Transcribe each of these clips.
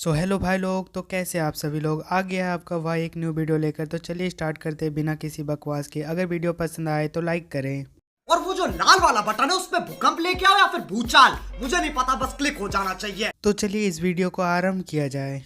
Hello भाई लोग, तो कैसे आप सभी लोग। आ गया है आपका भाई एक न्यू वीडियो लेकर। तो चलिए स्टार्ट करते हैं बिना किसी बकवास के। अगर वीडियो पसंद आए तो लाइक करें। और वो जो लाल वाला बटन है उसमें भूकंप लेके आओ या फिर भूचाल, मुझे नहीं पता, बस क्लिक हो जाना चाहिए। तो चलिए इस वीडियो को आरंभ किया जाए।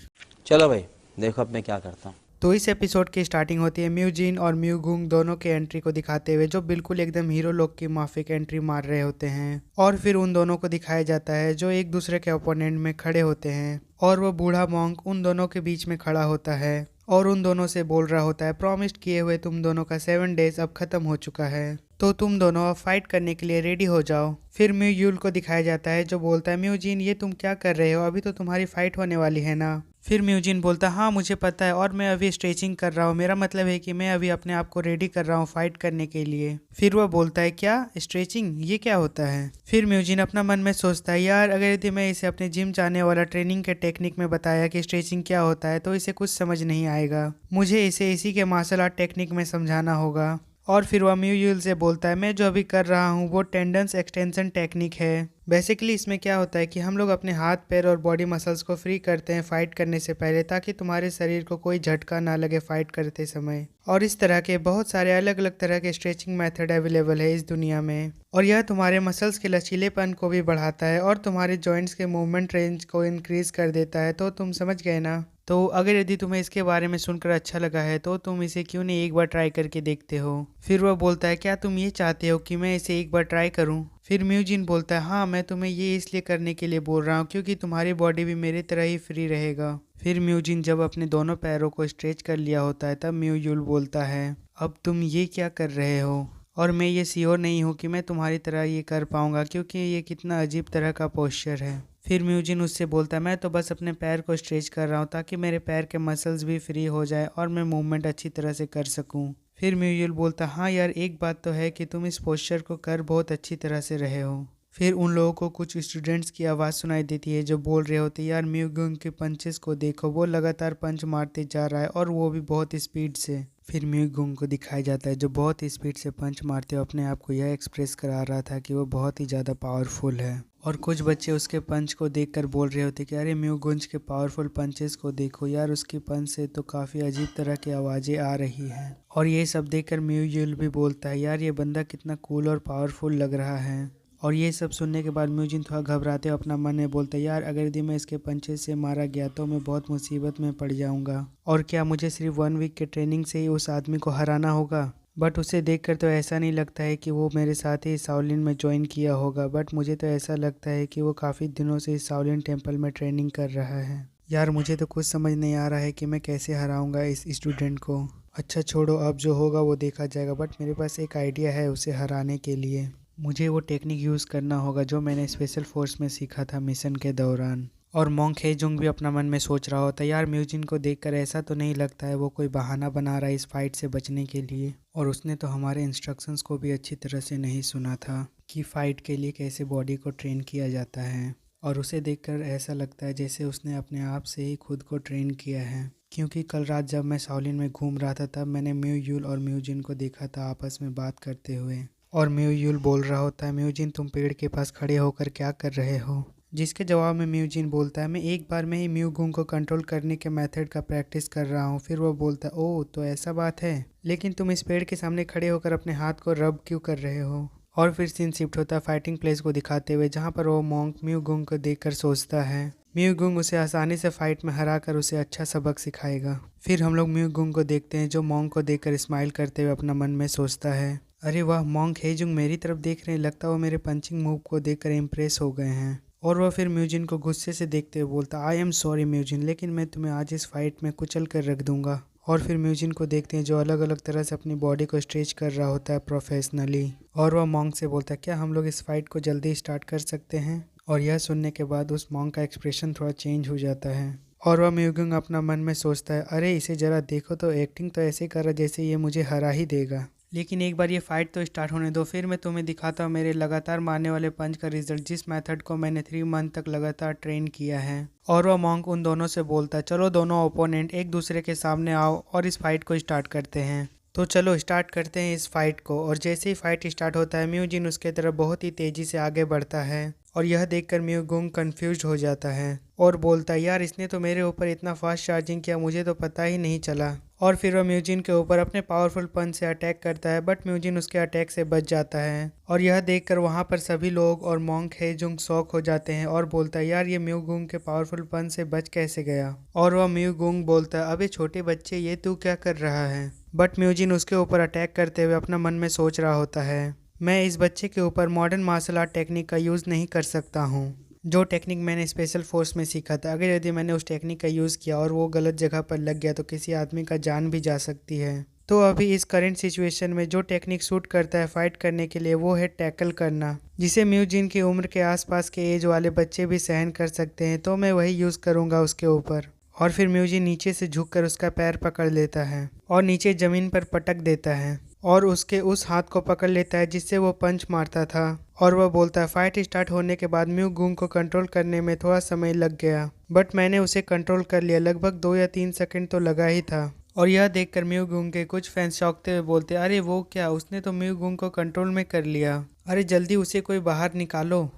चलो भाई, देखो अब मैं क्या करता हूँ। तो इस एपिसोड की स्टार्टिंग होती है म्यू जिन और म्यू गुंग दोनों के एंट्री को दिखाते हुए, जो बिल्कुल एकदम हीरो लोग की माफिक एंट्री मार रहे होते हैं। और फिर उन दोनों को दिखाया जाता है जो एक दूसरे के ओपोनेंट में खड़े होते हैं, और वो बूढ़ा मॉन्क उन दोनों के बीच में खड़ा होता है और उन दोनों से बोल रहा होता है, प्रॉमिस्ड किए हुए तुम दोनों का 7 डेज अब खत्म हो चुका है, तो तुम दोनों अब फाइट करने के लिए रेडी हो जाओ। फिर म्यू यूल को दिखाया जाता है जो बोलता है, म्यू जिन ये तुम क्या कर रहे हो, अभी तो तुम्हारी फाइट होने वाली है ना। फिर म्यू जिन बोलता है, हाँ मुझे पता है, और मैं अभी स्ट्रेचिंग कर रहा हूँ, मेरा मतलब है कि मैं अभी अपने आप को रेडी कर रहा हूँ फाइट करने के लिए। फिर वह बोलता है, क्या स्ट्रेचिंग, ये क्या होता है। फिर म्यू जिन अपना मन में सोचता है, यार अगर यदि मैं इसे अपने जिम जाने वाला ट्रेनिंग के टेक्निक में बताया कि स्ट्रेचिंग क्या होता है तो इसे कुछ समझ नहीं आएगा, मुझे इसे इसी के मार्शल आर्ट टेक्निक में समझाना होगा। और फिर वह म्यू यूल से बोलता है, मैं जो अभी कर रहा हूँ वो टेंडेंस एक्सटेंशन टेक्निक है। बेसिकली इसमें क्या होता है कि हम लोग अपने हाथ पैर और बॉडी मसल्स को फ्री करते हैं फाइट करने से पहले, ताकि तुम्हारे शरीर को कोई झटका ना लगे फाइट करते समय। और इस तरह के बहुत सारे अलग अलग तरह के स्ट्रेचिंग मेथड अवेलेबल है इस दुनिया में, और यह तुम्हारे मसल्स के लचीलेपन को भी बढ़ाता है और तुम्हारे जॉइंट्स के मूवमेंट रेंज को इंक्रीज कर देता है। तो तुम समझ गए ना। तो अगर यदि तुम्हें इसके बारे में सुनकर अच्छा लगा है तो तुम इसे क्यों नहीं एक बार ट्राई करके देखते हो। फिर वह बोलता है, क्या तुम ये चाहते हो कि मैं इसे एक बार ट्राई करूं। फिर म्यू जिन बोलता है, हाँ मैं तुम्हें ये इसलिए करने के लिए बोल रहा हूँ क्योंकि तुम्हारी बॉडी भी मेरी तरह ही फ्री रहेगा। फिर म्यू जिन जब अपने दोनों पैरों को स्ट्रेच कर लिया होता है तब म्यू यूल बोलता है, अब तुम ये क्या कर रहे हो, और मैं ये श्योर नहीं हूँ कि मैं तुम्हारी तरह ये कर पाऊंगा क्योंकि ये कितना अजीब तरह का पोस्चर है। फिर म्यू जिन उससे बोलता है, मैं तो बस अपने पैर को स्ट्रेच कर रहा हूँ ताकि मेरे पैर के मसल्स भी फ्री हो जाए और मैं मूवमेंट अच्छी तरह से कर सकूँ। फिर म्यू यूल बोलता, हाँ यार एक बात तो है कि तुम इस पोस्चर को कर बहुत अच्छी तरह से रहे हो। फिर उन लोगों को कुछ स्टूडेंट्स की आवाज़ सुनाई देती है जो बोल रहे होते हैं, यार म्यू गुंग के पंचेस को देखो, वो लगातार पंच मारते जा रहा है और वो भी बहुत स्पीड से। फिर म्यू गुंग को दिखाया जाता है जो बहुत ही स्पीड से पंच मारते हुए अपने आप को यह एक्सप्रेस करा रहा था कि वो बहुत ही ज़्यादा पावरफुल है। और कुछ बच्चे उसके पंच को देखकर बोल रहे होते कि अरे म्यू गुंज के पावरफुल पंचेस को देखो यार, उसकी पंच से तो काफ़ी अजीब तरह की आवाज़ें आ रही हैं। और ये सब देखकर म्यू यूल भी बोलता है, यार ये बंदा कितना कूल और पावरफुल लग रहा है। और ये सब सुनने के बाद म्यू जिन थोड़ा घबराते अपना मन में बोलता है, यार अगर यदि मैं इसके पंचेस से मारा गया तो मैं बहुत मुसीबत में पड़ जाऊंगा, और क्या मुझे सिर्फ 1 वीक के ट्रेनिंग से ही उस आदमी को हराना होगा। बट उसे देखकर तो ऐसा नहीं लगता है कि वो मेरे साथ ही शाओलिन में ज्वाइन किया होगा, बट मुझे तो ऐसा लगता है कि वो काफ़ी दिनों से इस शाओलिन टेम्पल में ट्रेनिंग कर रहा है। यार मुझे तो कुछ समझ नहीं आ रहा है कि मैं कैसे हराऊंगा इस स्टूडेंट को। अच्छा छोड़ो, अब जो होगा वो देखा जाएगा, बट मेरे पास एक आइडिया है उसे हराने के लिए। मुझे वो टेक्निक यूज़ करना होगा जो मैंने स्पेशल फोर्स में सीखा था मिशन के दौरान। और मोंग हेजुंग भी अपना मन में सोच रहा होता है, यार म्यू जिन को देखकर ऐसा तो नहीं लगता है वो कोई बहाना बना रहा है इस फाइट से बचने के लिए, और उसने तो हमारे इंस्ट्रक्शंस को भी अच्छी तरह से नहीं सुना था कि फ़ाइट के लिए कैसे बॉडी को ट्रेन किया जाता है। और उसे देखकर ऐसा लगता है जैसे उसने अपने आप से ही खुद को ट्रेन किया है, क्योंकि कल रात जब मैं शाओलिन में घूम रहा था तब मैंने म्यू यूल और म्यू जिन को देखा था आपस में बात करते हुए। और म्यू यूल बोल रहा होता है, म्यू जिन तुम पेड़ के पास खड़े होकर क्या कर रहे हो। जिसके जवाब में म्यू जिन बोलता है, मैं एक बार में ही म्यू गुंग को कंट्रोल करने के मेथड का प्रैक्टिस कर रहा हूँ। फिर वो बोलता है, ओह तो ऐसा बात है, लेकिन तुम इस पेड़ के सामने खड़े होकर अपने हाथ को रब क्यों कर रहे हो। और फिर सीन शिफ्ट होता है फाइटिंग प्लेस को दिखाते हुए, जहाँ पर वो मॉन्क म्यू गुंग को देखकर सोचता है म्यू गुंग उसे आसानी से फाइट में हरा कर उसे अच्छा सबक सिखाएगा। फिर हम लोग म्यू गुंग को देखते हैं जो मॉन्क को देखकर स्माइल करते हुए अपना मन में सोचता है, अरे वाह मॉन्क हेजुंग मेरी तरफ देख रहे हैं, लगता है वो मेरे पंचिंग मूव को देखकर इम्प्रेस हो गए हैं। और वह फिर म्यू जिन को गुस्से से देखते हुए बोलता, आई एम सॉरी म्यू जिन, लेकिन मैं तुम्हें आज इस फाइट में कुचल कर रख दूंगा। और फिर म्यू जिन को देखते हैं जो अलग अलग तरह से अपनी बॉडी को स्ट्रेच कर रहा होता है प्रोफेशनली। और वह मॉन्क से बोलता है, क्या हम लोग इस फाइट को जल्दी स्टार्ट कर सकते हैं। और यह सुनने के बाद उस मॉन्क का एक्सप्रेशन थोड़ा चेंज हो जाता है, और वह म्यू गुंग अपना मन में सोचता है, अरे इसे ज़रा देखो तो, एक्टिंग तो ऐसे कर रहा जैसे ये मुझे हरा ही देगा, लेकिन एक बार ये फाइट तो स्टार्ट होने दो, फिर मैं तुम्हें दिखाता हूँ मेरे लगातार मारने वाले पंच का रिजल्ट, जिस मेथड को मैंने 3 मंथ तक लगातार ट्रेन किया है। और वह मॉन्क उन दोनों से बोलता है, चलो दोनों ओपोनेंट एक दूसरे के सामने आओ और इस फाइट को स्टार्ट करते हैं। तो चलो स्टार्ट करते हैं इस फाइट को। और जैसे ही फाइट स्टार्ट होता है म्यू जिन उसके तरफ बहुत ही तेज़ी से आगे बढ़ता है और यह देखकर म्यूगुंग कंफ्यूज हो जाता है और बोलता है यार इसने तो मेरे ऊपर इतना फास्ट चार्जिंग किया, मुझे तो पता ही नहीं चला। और फिर वह म्यूजिन के ऊपर अपने पावरफुल पंच से अटैक करता है, बट म्यूजिन उसके अटैक से बच जाता है। और यह देखकर वहां पर सभी लोग और मॉन्क हेजुंग शॉक हो जाते हैं और बोलता है यार ये म्यूगुंग के पावरफुल पंच से बच कैसे गया। और वह म्यूगुंग बोलता है अबे छोटे बच्चे ये तू क्या कर रहा है। बट म्यूजिन उसके ऊपर अटैक करते हुए अपना मन में सोच रहा होता है मैं इस बच्चे के ऊपर मॉडर्न मार्शल आर्ट टेक्निक का यूज़ नहीं कर सकता हूँ, जो टेक्निक मैंने स्पेशल फोर्स में सीखा था। अगर यदि मैंने उस टेक्निक का यूज़ किया और वो गलत जगह पर लग गया तो किसी आदमी का जान भी जा सकती है। तो अभी इस करंट सिचुएशन में जो टेक्निक सूट करता है फाइट करने के लिए वो है टैकल करना, जिसे म्यूजिन की उम्र के आसपास के एज वाले बच्चे भी सहन कर सकते हैं। तो मैं वही यूज़ करूँगा उसके ऊपर। और फिर म्यूजिन नीचे से झुककर उसका पैर पकड़ लेता है और नीचे ज़मीन पर पटक देता है और उसके उस हाथ को पकड़ लेता है जिससे वो पंच मारता था। और वह बोलता है फाइट स्टार्ट होने के बाद म्यूगुंग को कंट्रोल करने में थोड़ा समय लग गया, बट मैंने उसे कंट्रोल कर लिया, लगभग 2 या 3 सेकंड तो लगा ही था। और यह देखकर म्यूगुंग के कुछ फैंस चौंकते हुए बोलते अरे वो क्या, उसने तो म्यूगुंग को कंट्रोल में कर लिया, अरे जल्दी उसे कोई बाहर निकालो।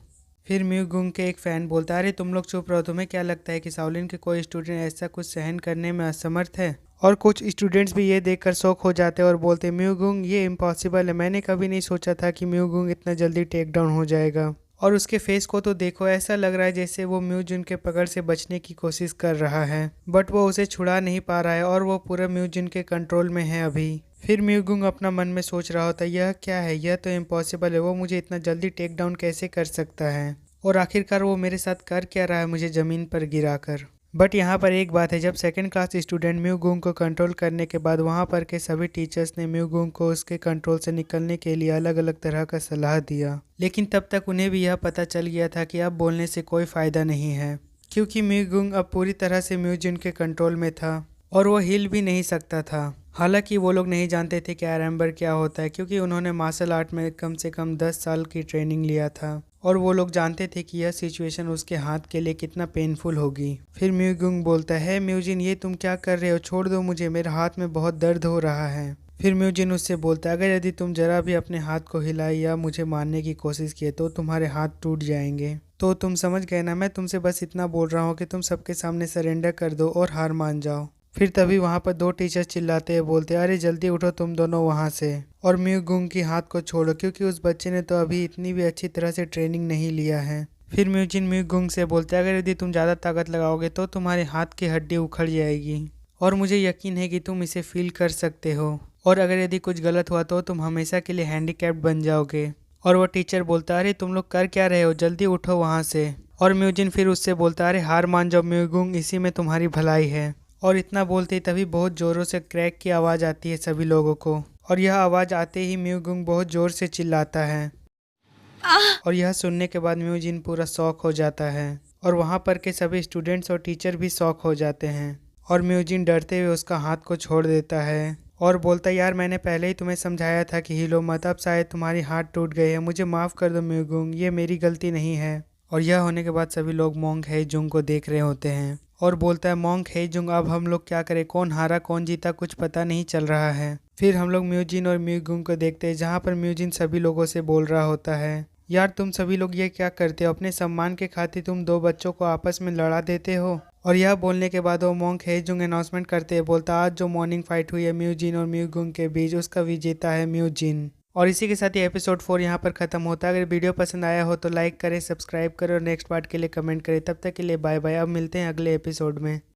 फिर म्यूगुंग के एक फ़ैन बोलता है अरे तुम लोग चुप रहो, तुम्हें क्या लगता है कि शाओलिन के कोई स्टूडेंट ऐसा कुछ सहन करने में असमर्थ है। और कुछ स्टूडेंट्स भी ये देखकर शॉक हो जाते हैं और बोलते हैं म्यूगुंग ये इम्पॉसिबल है, मैंने कभी नहीं सोचा था कि म्यूगुंग इतना जल्दी टेक डाउन हो जाएगा। और उसके फेस को तो देखो, ऐसा लग रहा है जैसे वो म्यूजिन के पकड़ से बचने की कोशिश कर रहा है, बट वो उसे छुड़ा नहीं पा रहा है और वो पूरा म्यूजिन के कंट्रोल में है अभी। फिर म्यूगुंग अपना मन में सोच रहा होता है यह क्या है, यह तो इम्पॉसिबल है, वो मुझे इतना जल्दी टेक डाउन कैसे कर सकता है और आखिरकार वो मेरे साथ कर क्या रहा है मुझे ज़मीन पर गिराकर। बट यहाँ पर एक बात है, जब सेकंड क्लास स्टूडेंट म्यूगुंग को कंट्रोल करने के बाद वहाँ पर के सभी टीचर्स ने म्यूगुंग को उसके कंट्रोल से निकलने के लिए अलग अलग तरह का सलाह दिया, लेकिन तब तक उन्हें भी यह पता चल गया था कि अब बोलने से कोई फ़ायदा नहीं है, क्योंकि म्यूगुंग अब पूरी तरह से म्यूजिन के कंट्रोल में था और वो हिल भी नहीं सकता था। हालांकि वो लोग नहीं जानते थे कि आरम्बर क्या होता है, क्योंकि उन्होंने मार्शल आर्ट में कम से कम 10 साल की ट्रेनिंग लिया था और वो लोग जानते थे कि यह सिचुएशन उसके हाथ के लिए कितना पेनफुल होगी। फिर म्यूगुंग बोलता है म्यूजिन ये तुम क्या कर रहे हो, छोड़ दो मुझे, मेरे हाथ में बहुत दर्द हो रहा है। फिर म्यूजिन उससे बोलता है अगर यदि तुम जरा भी अपने हाथ को हिलाए या मुझे मारने की कोशिश किए तो तुम्हारे हाथ टूट जाएंगे। तो तुम समझ गए ना, मैं तुमसे बस इतना बोल रहा हूँ कि तुम सबके सामने सरेंडर कर दो और हार मान जाओ। फिर तभी वहाँ पर 2 टीचर्स चिल्लाते हैं, बोलते अरे जल्दी उठो तुम दोनों वहाँ से और म्यूगुंग की हाथ को छोड़ो, क्योंकि उस बच्चे ने तो अभी इतनी भी अच्छी तरह से ट्रेनिंग नहीं लिया है। फिर म्यूजिन म्यूगुंग से बोलते अगर यदि तुम ज़्यादा ताकत लगाओगे तो तुम्हारे हाथ की हड्डी उखड़ जाएगी और मुझे यकीन है कि तुम इसे फील कर सकते हो, और अगर यदि कुछ गलत हुआ तो तुम हमेशा के लिए हैंडीकैप्ड बन जाओगे। और वो टीचर बोलता अरे तुम लोग कर क्या रहे हो, जल्दी उठो वहाँ से। और म्यूजिन फिर उससे बोलता अरे हार मान जाओ म्यूगुंग, इसी में तुम्हारी भलाई है। और इतना बोलते ही तभी बहुत ज़ोरों से क्रैक की आवाज़ आती है सभी लोगों को, और यह आवाज़ आते ही म्यूगुंग बहुत ज़ोर से चिल्लाता है और यह सुनने के बाद म्यूजिन पूरा शॉक हो जाता है और वहाँ पर के सभी स्टूडेंट्स और टीचर भी शॉक हो जाते हैं। और म्यूजिन डरते हुए उसका हाथ को छोड़ देता है और बोलता यार मैंने पहले ही तुम्हें समझाया था कि हिलो मत, अब शायद तुम्हारी हाथ टूट गई है, मुझे माफ़ कर दो म्यूगुंग, ये मेरी गलती नहीं है। और यह होने के बाद सभी लोग मॉन्क हेजुंग को देख रहे होते हैं और बोलता है मॉन्क हेजुंग अब हम लोग क्या करें, कौन हारा कौन जीता कुछ पता नहीं चल रहा है। फिर हम लोग म्यूजिन और म्यूगुंग को देखते हैं, जहाँ पर म्यूजिन सभी लोगों से बोल रहा होता है यार तुम सभी लोग ये क्या करते हो, अपने सम्मान के खातिर तुम 2 बच्चों को आपस में लड़ा देते हो। और यह बोलने के बाद वो मॉन्क हेजुंग अनाउंसमेंट करते हैं, बोलता आज जो मॉर्निंग फाइट हुई है म्यूजिन और म्यूगुंग के बीच उसका विजेता है म्यूजिन। और इसी के साथ ही एपिसोड 4 यहाँ पर खत्म होता है। अगर वीडियो पसंद आया हो तो लाइक करें, सब्सक्राइब करें और नेक्स्ट पार्ट के लिए कमेंट करें। तब तक के लिए बाय बाय, अब मिलते हैं अगले एपिसोड में।